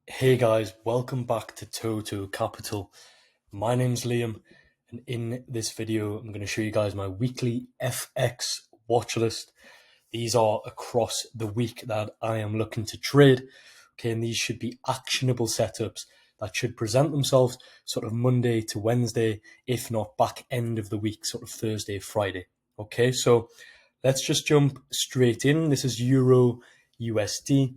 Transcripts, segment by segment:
Hey guys, welcome back to Toto Capital. My name's Liam, and in this video, I'm going to show you guys my weekly FX watch list. These are across the week that I am looking to trade. Okay, and these should be actionable setups that should present themselves sort of Monday to Wednesday, if not back end of the week, sort of Thursday, Friday. Okay, so let's just jump straight in. This is Euro USD.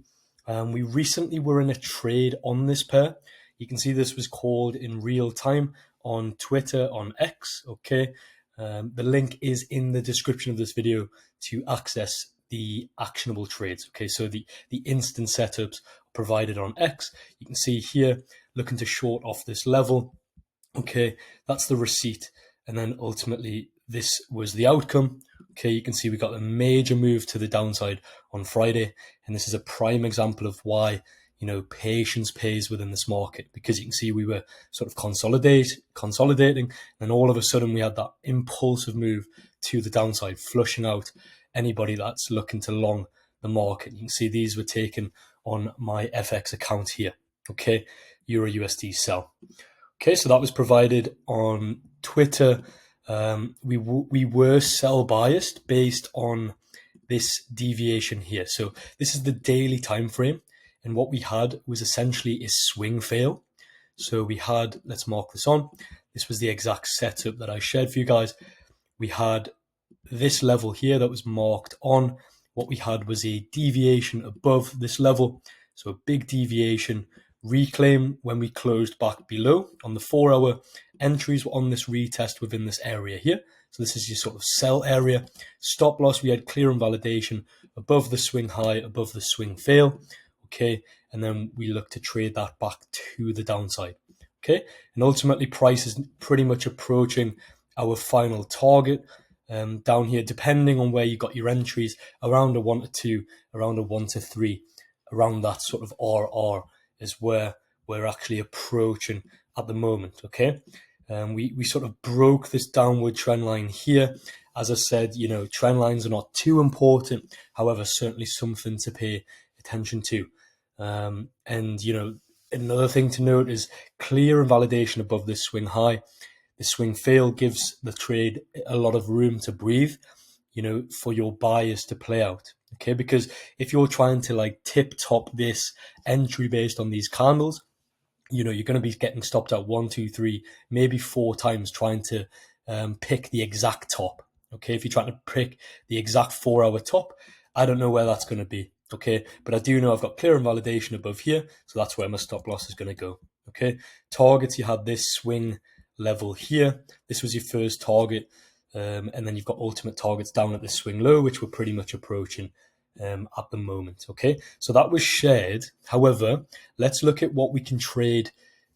We recently were in a trade on this pair. You can see this was called in real time on Twitter, on X. Okay, the link is in the description of this video to access the actionable trades. Okay, so the instant setups provided on X. You can see here, looking to short off this level. Okay, that's the receipt, and then ultimately this was the outcome. Okay, you can see we got a major move to the downside on Friday, and this is a prime example of why patience pays within this market, because you can see we were sort of consolidating, and all of a sudden we had that impulsive move to the downside, flushing out anybody that's looking to long the market. You can see these were taken on my FX account here. Okay, Euro USD sell. Okay, so that was provided on Twitter. We were sell biased based on this deviation here. So this is the daily time frame, and what we had was essentially a swing fail. So we had, let's mark this on. This was the exact setup that I shared for you guys. We had this level here that was marked on. What we had was a deviation above this level. So a big deviation, reclaim when we closed back below on the 4-hour. Entries were on this retest within this area here. So this is your sort of sell area. Stop loss, we had clear invalidation above the swing high, above the swing fail. Okay, and then we look to trade that back to the downside. Okay, and ultimately price is pretty much approaching our final target. Down here, depending on where you got your entries, around a 1 to 2, around a 1 to 3, around that sort of RR is where we're actually approaching at the moment. Okay, we sort of broke this downward trend line here. As I said, trend lines are not too important, however, certainly something to pay attention to. And another thing to note is clear invalidation above this swing high. The swing fail gives the trade a lot of room to breathe, for your buyers to play out. Okay, because if you're trying to like tip top this entry based on these candles, you're going to be getting stopped at 1, 2, 3, maybe 4 times trying to pick the exact top. Okay, if you're trying to pick the exact 4-hour top, I don't know where that's going to be. Okay, but I do know I've got clear invalidation above here, so that's where my stop loss is going to go. Okay, targets, you had this swing level here. This was your first target, and then you've got ultimate targets down at this swing low, which we're pretty much approaching at the moment. Okay, so that was shared. However, let's look at what we can trade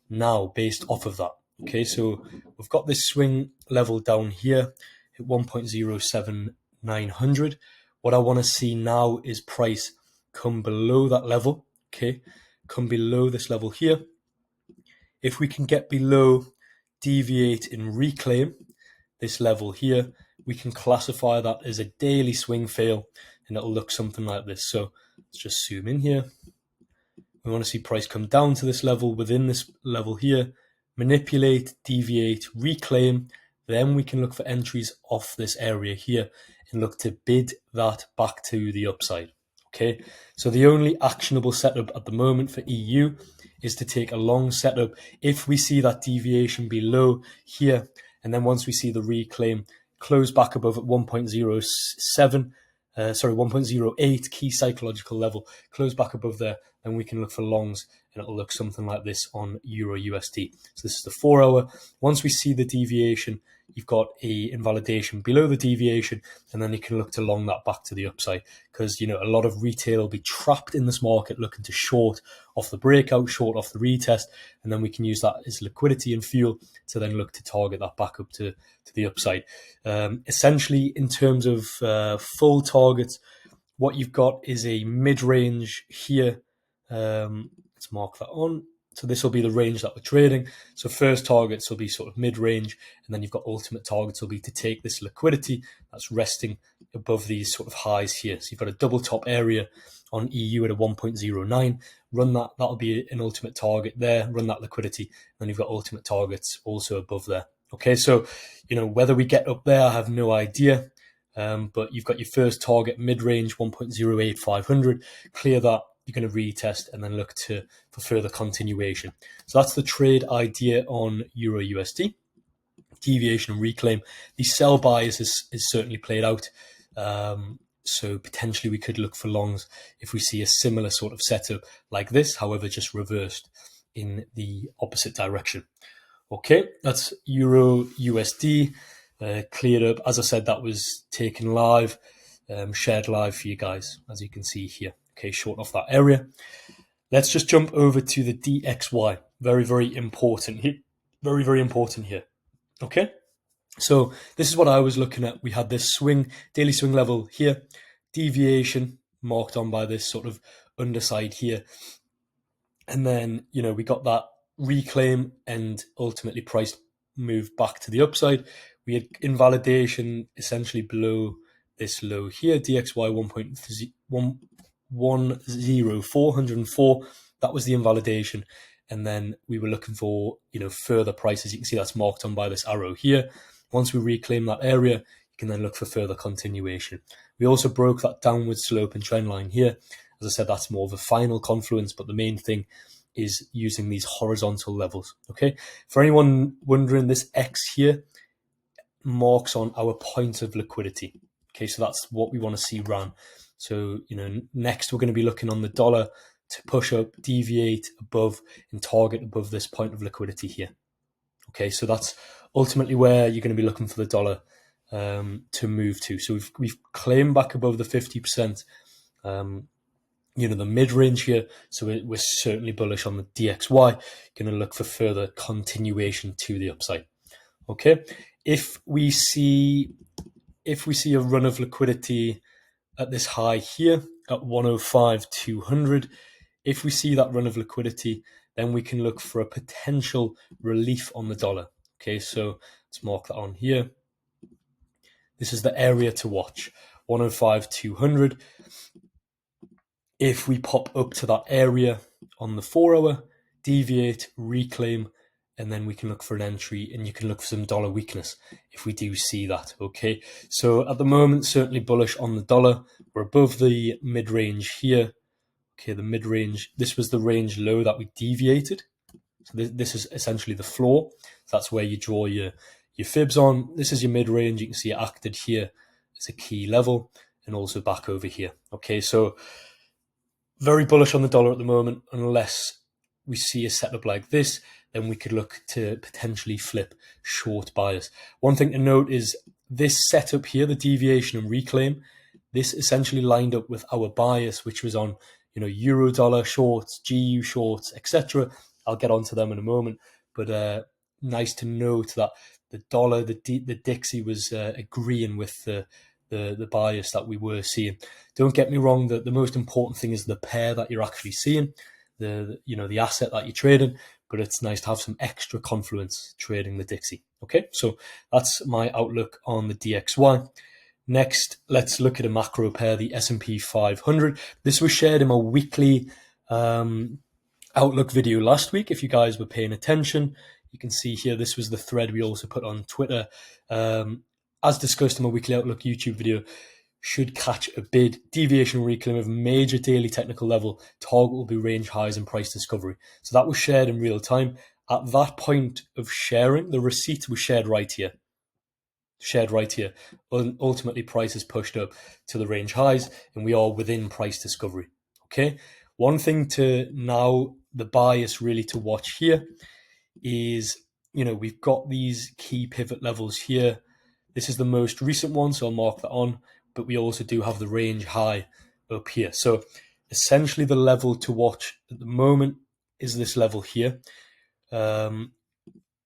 now based off of that. Okay, so we've got this swing level down here at 1.07900. What I want to see now is price come below that level. Okay, come below this level here. If we can get below, deviate and reclaim this level here, we can classify that as a daily swing fail, and it'll look something like this. So let's just zoom in here. We want to see price come down to this level, within this level here, manipulate, deviate, reclaim. Then we can look for entries off this area here and look to bid that back to the upside. Okay, so the only actionable setup at the moment for EU is to take a long setup if we see that deviation below here, and then once we see the reclaim close back above at 1.08 key psychological level, close back above there, then we can look for longs, and it'll look something like this on Euro USD. So this is the 4-hour. Once we see the deviation, you've got a invalidation below the deviation, and then you can look to long that back to the upside, because a lot of retail will be trapped in this market looking to short off the breakout, short off the retest, and then we can use that as liquidity and fuel to then look to target that back up to the upside. Essentially, in terms of full targets, what you've got is a mid-range here. Let's mark that on. So this will be the range that we're trading. So first targets will be sort of mid-range, and then you've got ultimate targets will be to take this liquidity that's resting above these sort of highs here. So you've got a double top area on EU at a 1.09. Run that, that'll be an ultimate target there. Run that liquidity, and you've got ultimate targets also above there. Okay, so whether we get up there, I have no idea. But you've got your first target mid-range 1.08500. Clear that. You're going to retest and then look for further continuation. So that's the trade idea on Euro USD. Deviation and reclaim. The sell bias is certainly played out. So potentially we could look for longs if we see a similar sort of setup like this, however, just reversed in the opposite direction. Okay, that's Euro USD cleared up. As I said, that was taken live, shared live for you guys, as you can see here. Okay, short off that area. Let's just jump over to the DXY. Very, very important here. Very, very important here. Okay, so this is what I was looking at. We had this swing, daily swing level here, deviation marked on by this sort of underside here. And then, we got that reclaim and ultimately price moved back to the upside. We had invalidation essentially below this low here, DXY 1.104. That was the invalidation. And then we were looking for, further prices. You can see that's marked on by this arrow here. Once we reclaim that area, you can then look for further continuation. We also broke that downward slope and trend line here. As I said, that's more of a final confluence, but the main thing is using these horizontal levels. Okay, for anyone wondering, this X here marks on our point of liquidity. Okay, so that's what we want to see run. So, next we're going to be looking on the dollar to push up, deviate above, and target above this point of liquidity here. Okay, so that's ultimately where you're going to be looking for the dollar to move to. So we've claimed back above the 50%. The mid-range here, so we're certainly bullish on the DXY. Going to look for further continuation to the upside. Okay, if we see a run of liquidity at this high here at 105.200, if we see that run of liquidity, then we can look for a potential relief on the dollar. Okay, so let's mark that on here. This is the area to watch, 105.200. If we pop up to that area on the 4-hour, deviate, reclaim, and then we can look for an entry, and you can look for some dollar weakness if we do see that. Okay, so at the moment, certainly bullish on the dollar. We're above the mid-range here. Okay, the mid-range, this was the range low that we deviated. So this is essentially the floor. So that's where you draw your fibs on. This is your mid-range. You can see it acted here as a key level and also back over here. Okay, so very bullish on the dollar at the moment. Unless we see a setup like this, then we could look to potentially flip short bias. One thing to note is this setup here, the deviation and reclaim, this essentially lined up with our bias, which was on euro dollar shorts, GU shorts, etc. I'll get onto them in a moment, but nice to note that the dollar, the Dixie was agreeing with the bias that we were seeing. Don't get me wrong, the most important thing is the pair that you're actually seeing, the asset that you're trading, but it's nice to have some extra confluence trading the Dixie. Okay, so that's my outlook on the DXY. Next, let's look at a macro pair, the S&P 500. This was shared in my weekly outlook video last week. If you guys were paying attention, you can see here, this was the thread we also put on Twitter. As discussed in my weekly outlook YouTube video, should catch a bid. Deviation reclaim of major daily technical level. Target will be range highs and price discovery. So that was shared in real time. At that point of sharing, the receipt was shared right here. Ultimately, price is pushed up to the range highs, and we are within price discovery. Okay. One thing to now, the bias really to watch here is, we've got these key pivot levels here. This is the most recent one, so I'll mark that on. But we also do have the range high up here. So essentially, the level to watch at the moment is this level here. And,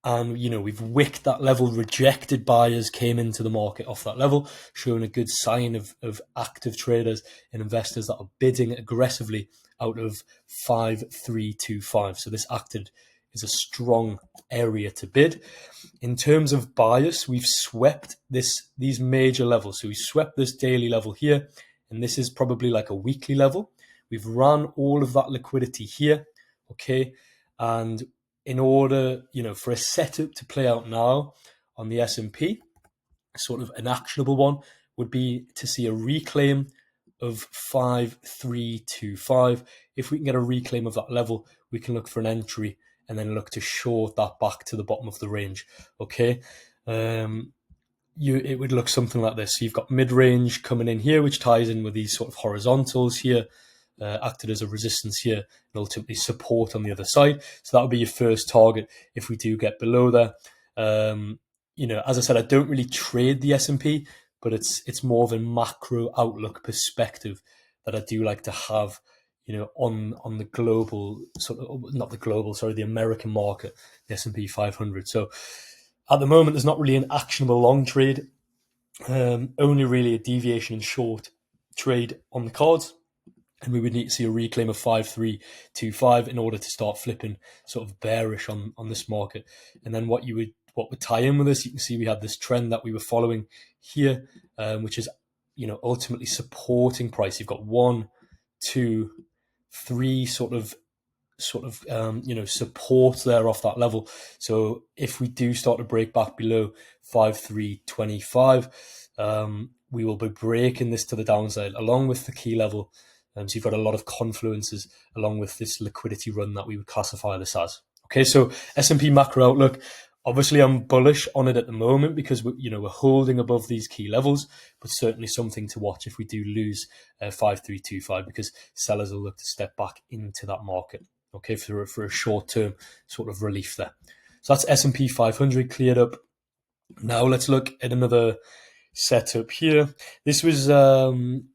we've wicked that level. Rejected buyers came into the market off that level, showing a good sign of active traders and investors that are bidding aggressively out of 5325. So this acted as a strong area to bid. In terms of bias, we've swept these major levels. So we swept this daily level here, and this is probably like a weekly level. we've run all of that liquidity here, okay? And in order, for a setup to play out now on the S&P, sort of an actionable one would be to see a reclaim of 5325. If we can get a reclaim of that level, we can look for an entry and then look to short that back to the bottom of the range, okay? It would look something like this. So you've got mid-range coming in here, which ties in with these sort of horizontals here, acted as a resistance here, and ultimately support on the other side. So that would be your first target if we do get below there. As I said, I don't really trade the S&P, but it's more of a macro outlook perspective that I do like to have, on the global, the American market, the S&P 500. So at the moment, there's not really an actionable long trade, only really a deviation and short trade on the cards. And we would need to see a reclaim of 5325 in order to start flipping sort of bearish on this market. And then what would tie in with this, you can see we had this trend that we were following here, which is, ultimately supporting price. You've got 1, 2, 3 sort of support there off that level. So if we do start to break back below 5325, we will be breaking this to the downside along with the key level. So you've got a lot of confluences along with this liquidity run that we would classify this as. Okay, so S&P macro outlook. Obviously, I'm bullish on it at the moment because we're holding above these key levels, but certainly something to watch if we do lose 5325, because sellers will look to step back into that market. Okay, for a short-term sort of relief there. So that's S&P 500 cleared up. Now let's look at another setup here. This was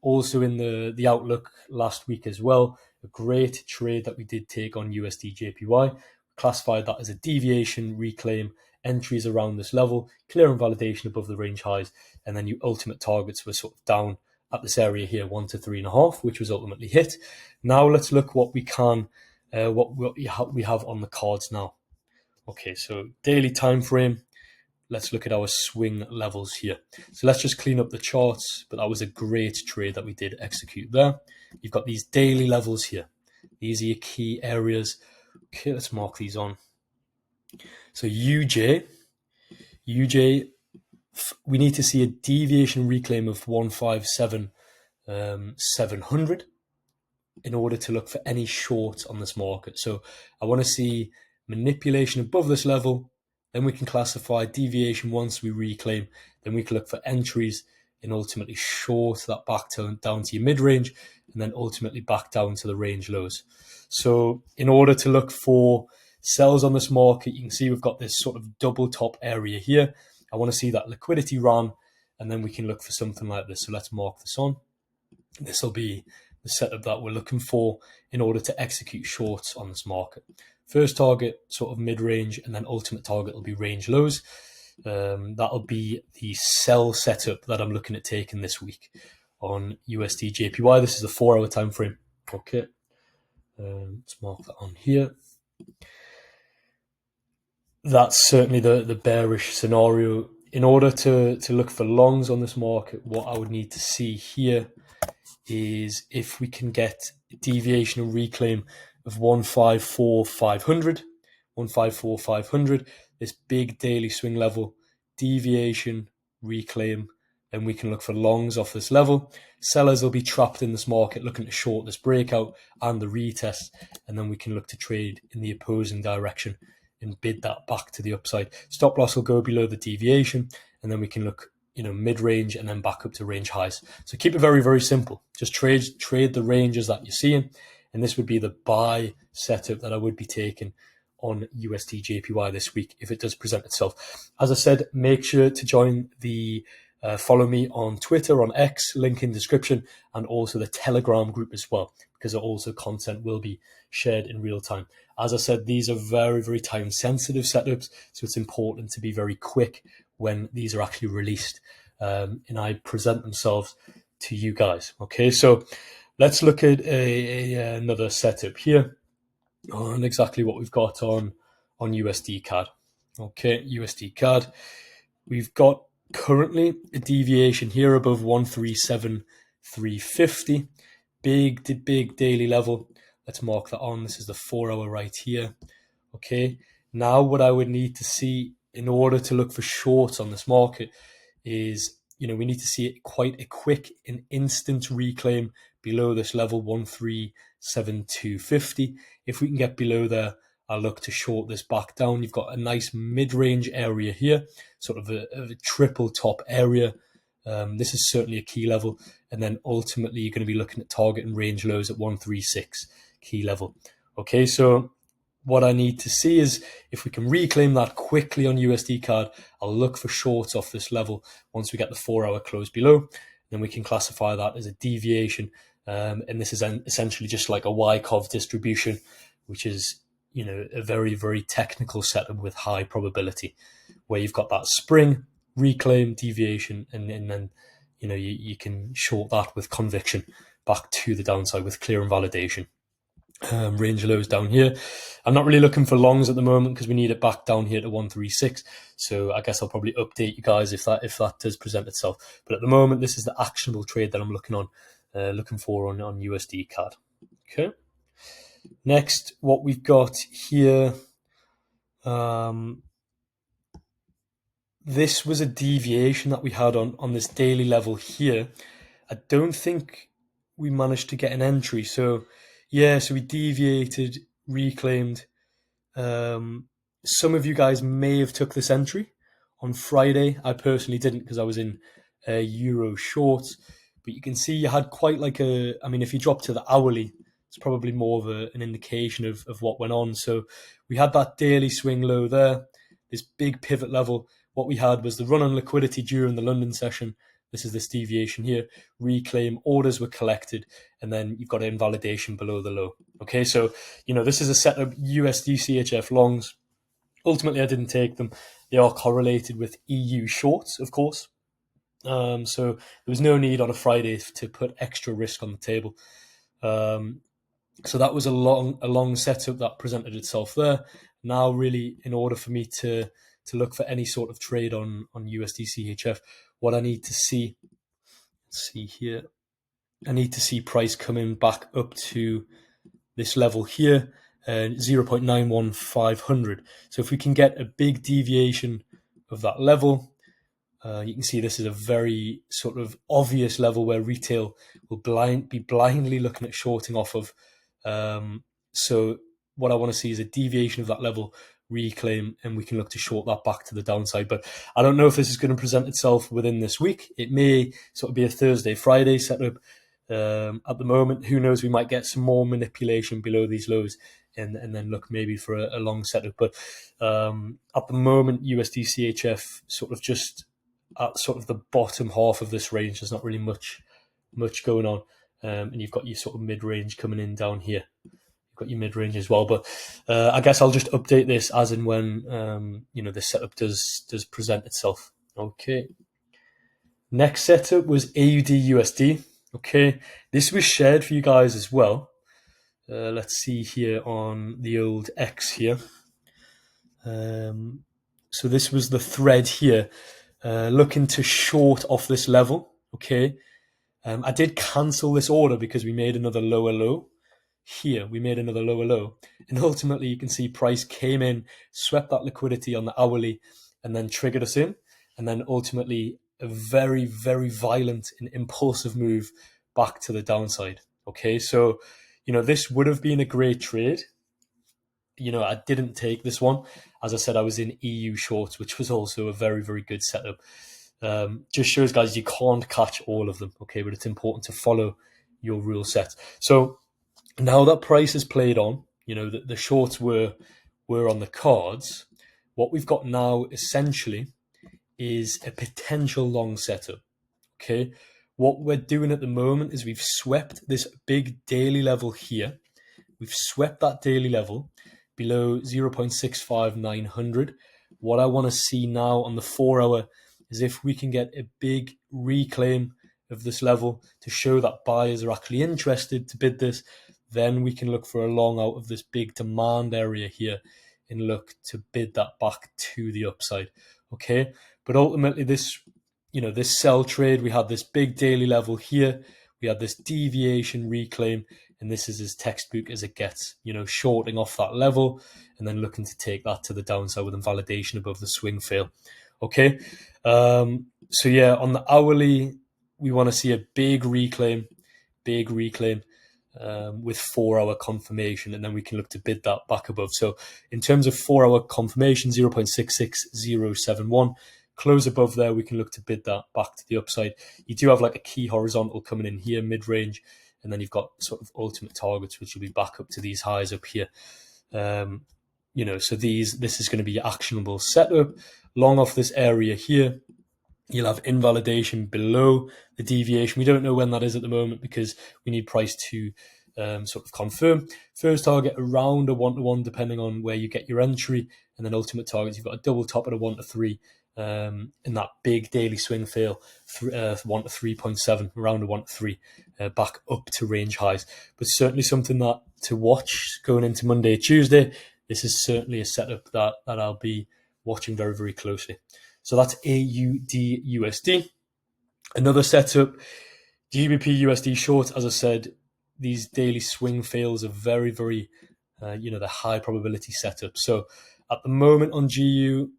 also in the outlook last week as well. A great trade that we did take on USD JPY. Classified that as a deviation, reclaim, entries around this level, clear and validation above the range highs, and then your ultimate targets were sort of down at this area here, 1 to 3.5, which was ultimately hit. Now let's look what we can, what we have on the cards now. Okay, so daily time frame. Let's look at our swing levels here. So let's just clean up the charts, but that was a great trade that we did execute there. You've got these daily levels here. These are your key areas. Okay, let's mark these on. So UJ, we need to see a deviation reclaim of 157,700 in order to look for any shorts on this market. So I want to see manipulation above this level. Then we can classify deviation once we reclaim. Then we can look for entries and ultimately short that back down to your mid-range, and then ultimately back down to the range lows. So in order to look for sells on this market, you can see we've got this sort of double top area here. I want to see that liquidity run, and then we can look for something like this. So let's mark this on. This will be the setup that we're looking for in order to execute shorts on this market. First target, sort of mid-range, and then ultimate target will be range lows. That'll be the sell setup that I'm looking at taking this week on USD JPY. This is the 4-hour time frame. Okay, let's mark that on here. That's certainly the bearish scenario. In order to look for longs on this market, what I would need to see here is if we can get deviation and reclaim of 154,500, 154,500, this big daily swing level, deviation, reclaim, then we can look for longs off this level. Sellers will be trapped in this market looking to short this breakout and the retest, and then we can look to trade in the opposing direction and bid that back to the upside. Stop loss will go below the deviation, and then we can look mid-range and then back up to range highs. So keep it very, very simple. Just trade the ranges that you're seeing. And this would be the buy setup that I would be taking on USD JPY this week if it does present itself. As I said, make sure to join the follow me on Twitter, on X, link in description, and also the Telegram group as well, because also content will be shared in real time. As I said, these are very, very time sensitive setups, so it's important to be very quick when these are actually released and I present themselves to you guys. Okay, so let's look at another setup here on exactly what we've got on USD CAD. Okay, USD CAD. We've got currently a deviation here above 137,350. big daily level. Let's mark that on. This is the 4 hour right here. Okay, now what I would need to see in order to look for shorts on this market is, we need to see it quite a quick and instant reclaim below this level 137,250. If we can get below there, I'll look to short this back down. You've got a nice mid-range area here, sort of a triple top area. This is certainly a key level. And then ultimately, you're going to be looking at target and range lows at 136 key level. Okay, so what I need to see is if we can reclaim that quickly on USD CAD, I'll look for shorts off this level once we get the 4 hour close below. Then we can classify that as a deviation. And this is essentially just like a Wyckoff distribution, which is, a very, very technical setup with high probability, where you've got that spring, reclaim, deviation, and then, you can short that with conviction back to the downside with clear invalidation. Range lows down here. I'm not really looking for longs at the moment because we need it back down here to 136. So I guess I'll probably update you guys if that does present itself. But at the moment, this is the actionable trade that I'm looking for on USD CAD. Okay. Next, what we've got here. This was a deviation that we had on this daily level here. I don't think we managed to get an entry. So yeah, so we deviated, reclaimed. Some of you guys may have took this entry on Friday. I personally didn't because I was in Euro shorts. But you can see you had quite like if you drop to the hourly, it's probably more of an indication of what went on. So we had that daily swing low there, this big pivot level. What we had was the run on liquidity during the London session. This is this deviation here. Reclaim, orders were collected, and then you've got an invalidation below the low. Okay, so, this is a set of USD CHF longs. Ultimately, I didn't take them. They are correlated with EU shorts, of course. So there was no need on a Friday to put extra risk on the table. So that was a long setup that presented itself there. Now, really, in order for me to look for any sort of trade on USD CHF, what I need to see, let's see here, I need to see price coming back up to this level here, 0.91500. So if we can get a big deviation of that level, you can see this is a very sort of obvious level where retail will be blindly looking at shorting off of. So what I want to see is a deviation of that level, reclaim, and we can look to short that back to the downside. But I don't know if this is going to present itself within this week. It may sort of be a Thursday, Friday setup. At the moment, who knows, we might get some more manipulation below these lows and then look maybe for a long setup. But at the moment, USD CHF sort of just at sort of the bottom half of this range. There's not really much going on. And you've got your sort of mid-range coming in down here. You've got your mid-range as well. But I guess I'll just update this as and when this setup does present itself. Okay. Next setup was AUD USD. Okay, this was shared for you guys as well. Let's see here on the old X here. So this was the thread here, looking to short off this level. Okay, I did cancel this order because we made another lower low. Here, we made another lower low. And ultimately, you can see price came in, swept that liquidity on the hourly, and then triggered us in. And then ultimately, a very, very violent and impulsive move back to the downside. Okay, so, this would have been a great trade. I didn't take this one. As I said, I was in EU shorts, which was also a very, very good setup. Just shows, guys, you can't catch all of them. Okay, but it's important to follow your rule set. So now that price has played on, the shorts were on the cards. What we've got now essentially is a potential long setup. Okay, what we're doing at the moment is we've swept this big daily level here. We've swept that daily level below 0.65900. What I want to see now on the 4 hour is if we can get a big reclaim of this level to show that buyers are actually interested to bid this, then we can look for a long out of this big demand area here and look to bid that back to the upside. Okay, but ultimately this sell trade, we had this big daily level here. we had this deviation reclaim, and this is as textbook as it gets, you know, shorting off that level and then looking to take that to the downside with invalidation above the swing fail. Okay, so yeah, on the hourly, we want to see a big reclaim with 4 hour confirmation, and then we can look to bid that back above. So in terms of 4 hour confirmation, 0.66071, close above there, we can look to bid that back to the upside. You do have like a key horizontal coming in here mid-range, and then you've got sort of ultimate targets, which will be back up to these highs up here. You know, so this is going to be your actionable setup. Long off this area here, you'll have invalidation below the deviation. We don't know when that is at the moment because we need price to sort of confirm. First target around a 1-to-1, depending on where you get your entry, and then ultimate targets, you've got a double top at a 1-to-3. In that big daily swing fail, 1 to 3.7, around a 1-to-3, back up to range highs. But certainly something that to watch going into Monday, Tuesday. This is certainly a setup that I'll be watching very, very closely. So that's AUD USD. Another setup, GBP USD short. As I said, these daily swing fails are very, very, the high probability setup. So at the moment on GU,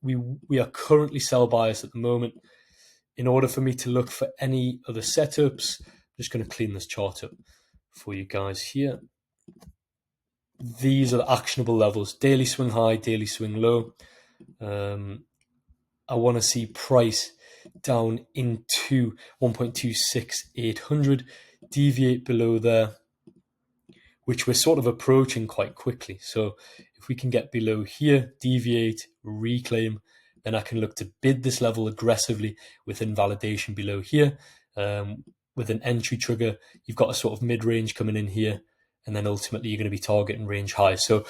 we are currently sell bias at the moment. In order for me to look for any other setups, I'm just going to clean this chart up for you guys here. These are the actionable levels: daily swing high, daily swing low. I want to see price down into 1.26800, deviate below there, which we're sort of approaching quite quickly. So if we can get below here, deviate, reclaim, then I can look to bid this level aggressively with invalidation below here. With an entry trigger, you've got a sort of mid-range coming in here, and then ultimately you're going to be targeting range high. So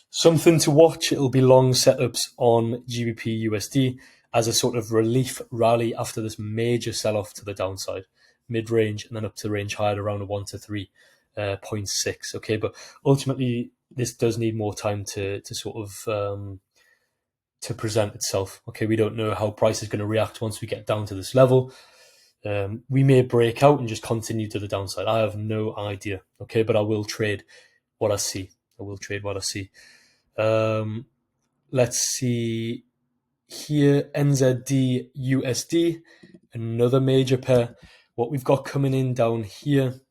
something to watch. It'll be long setups on GBP USD as a sort of relief rally after this major sell-off to the downside, mid-range, and then up to range high at around a 1-to-3.6. Okay, but ultimately this does need more time to sort of to present itself. Okay, we don't know how price is going to react once we get down to this level. We may break out and just continue to the downside. I have no idea. Okay, but I will trade what I see. Let's see here, NZD USD, another major pair. What we've got coming in down here,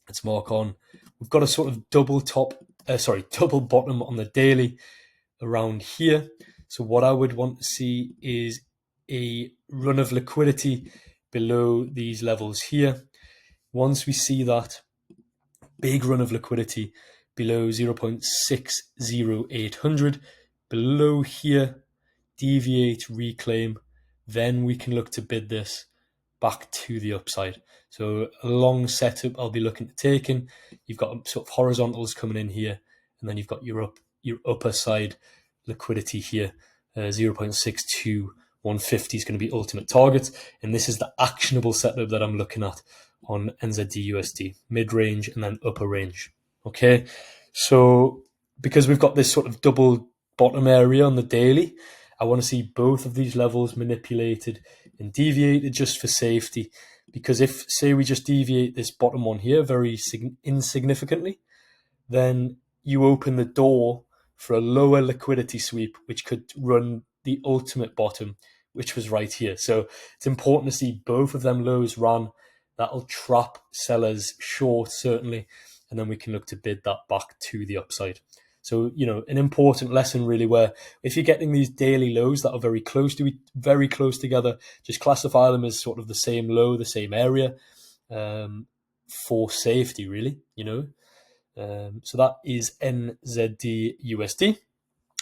let's mark on. We've got a sort of double bottom on the daily around here. So what I would want to see is a run of liquidity below these levels here. Once we see that big run of liquidity below 0.60800, below here, deviate, reclaim, then we can look to bid this back to the upside. So a long setup I'll be looking to taking. You've got sort of horizontals coming in here, and then you've got your upper side liquidity here. 0.62150 is going to be ultimate target, and this is the actionable setup that I'm looking at on NZD USD, mid-range and then upper range. Okay, so because we've got this sort of double bottom area on the daily, I want to see both of these levels manipulated and deviated just for safety. Because if, say, we just deviate this bottom one here very insignificantly, then you open the door for a lower liquidity sweep, which could run the ultimate bottom, which was right here. So it's important to see both of them lows run. That'll trap sellers short, certainly, and then we can look to bid that back to the upside. So, an important lesson really, where if you're getting these daily lows that are very close together, just classify them as sort of the same low, the same area, for safety, really, So that is NZD USD.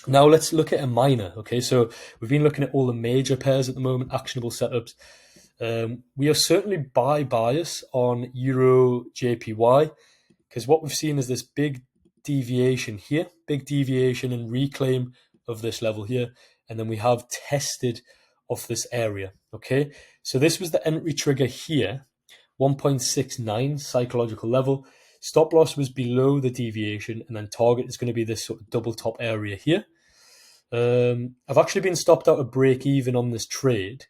Now let's look at a minor. Okay, so we've been looking at all the major pairs at the moment, actionable setups. We are certainly buy bias on Euro JPY, because what we've seen is this big deviation here, big deviation and reclaim of this level here, and then we have tested off this area. Okay, so this was the entry trigger here, 1.69 psychological level. Stop loss was below the deviation, and then target is going to be this sort of double top area here. I've actually been stopped out of break even on this trade.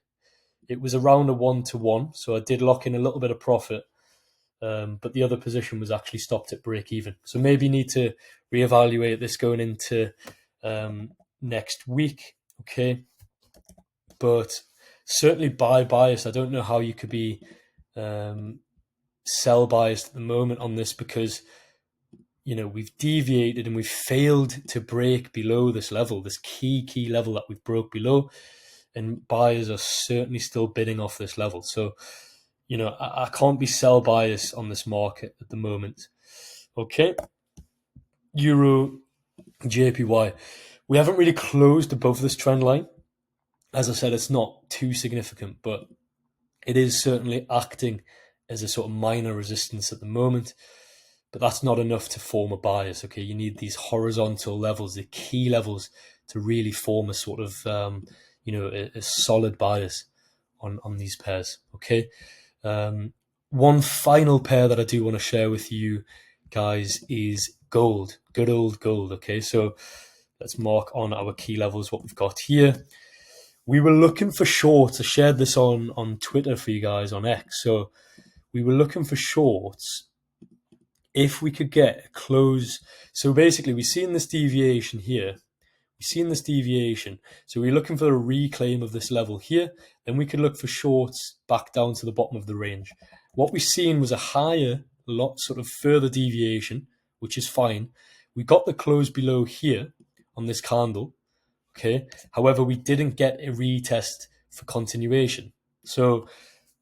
It was around a 1-to-1, so I did lock in a little bit of profit. but the other position was actually stopped at break even. So maybe need to reevaluate this going into next week. Okay, but certainly buy bias. I don't know how you could be sell biased at the moment on this, because we've deviated and we've failed to break below this level, this key level that we've broke below, and buyers are certainly still bidding off this level. So I can't be sell bias on this market at the moment. Okay, Euro JPY, we haven't really closed above this trend line. As I said, it's not too significant, but it is certainly acting as a sort of minor resistance at the moment. But that's not enough to form a bias. Okay, you need these horizontal levels, the key levels, to really form a sort of a solid bias on these pairs. Okay, one final pair that I do want to share with you guys is gold, good old gold. Okay, so let's mark on our key levels what we've got here. We were looking for shorts. I shared this on Twitter for you guys on X. So we were looking for shorts if we could get a close. So basically, we've seen this deviation here. We've seen this deviation. So we're looking for a reclaim of this level here. Then we could look for shorts back down to the bottom of the range. What we've seen was a higher, sort of further deviation, which is fine. We got the close below here on this candle. Okay. However, we didn't get a retest for continuation. So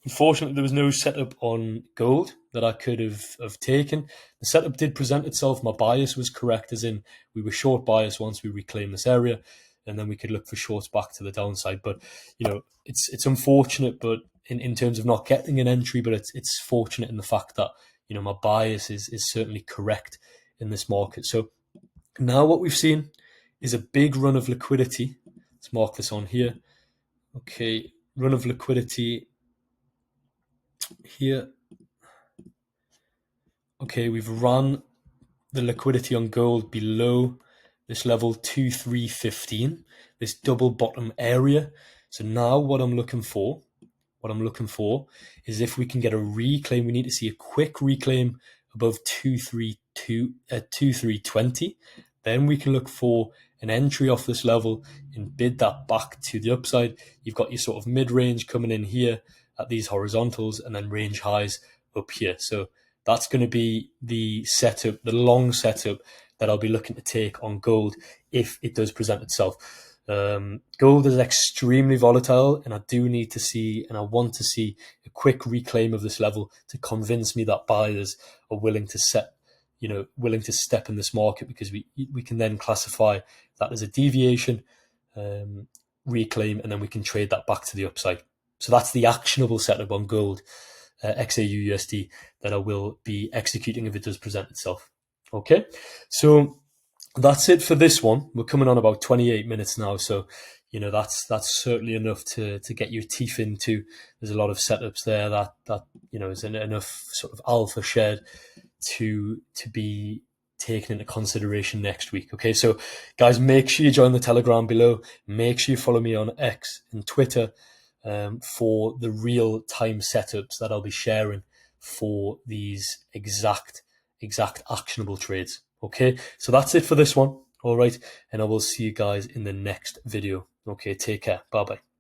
unfortunately, there was no setup on gold that I could have taken. The setup did present itself. My bias was correct, as in we were short bias once we reclaimed this area, and then we could look for shorts back to the downside. But it's unfortunate, but in terms of not getting an entry, but it's fortunate in the fact that my bias is certainly correct in this market. So now what we've seen is a big run of liquidity. Let's mark this on here. Okay, run of liquidity here. Okay, we've run the liquidity on gold below this level 2315, this double bottom area. So now what I'm looking for is if we can get a reclaim. We need to see a quick reclaim above 2320. Then we can look for an entry off this level and bid that back to the upside. You've got your sort of mid-range coming in here at these horizontals, and then range highs up here. So that's going to be the setup, the long setup that I'll be looking to take on gold if it does present itself. Gold is extremely volatile, and I do need to see, and I want to see, a quick reclaim of this level to convince me that buyers are willing to step in this market, because we can then classify that as a deviation, reclaim, and then we can trade that back to the upside. So that's the actionable setup on gold, XAU USD, that I will be executing if it does present itself. Okay, so that's it for this one. We're coming on about 28 minutes now, so that's certainly enough to get your teeth into. There's a lot of setups there that is enough sort of alpha shared to be taken into consideration next week. Okay, so guys, make sure you join the Telegram below. Make sure you follow me on X and Twitter for the real-time setups that I'll be sharing for these exact actionable trades. Okay, so that's it for this one. All right, and I will see you guys in the next video. Okay, take care. Bye-bye.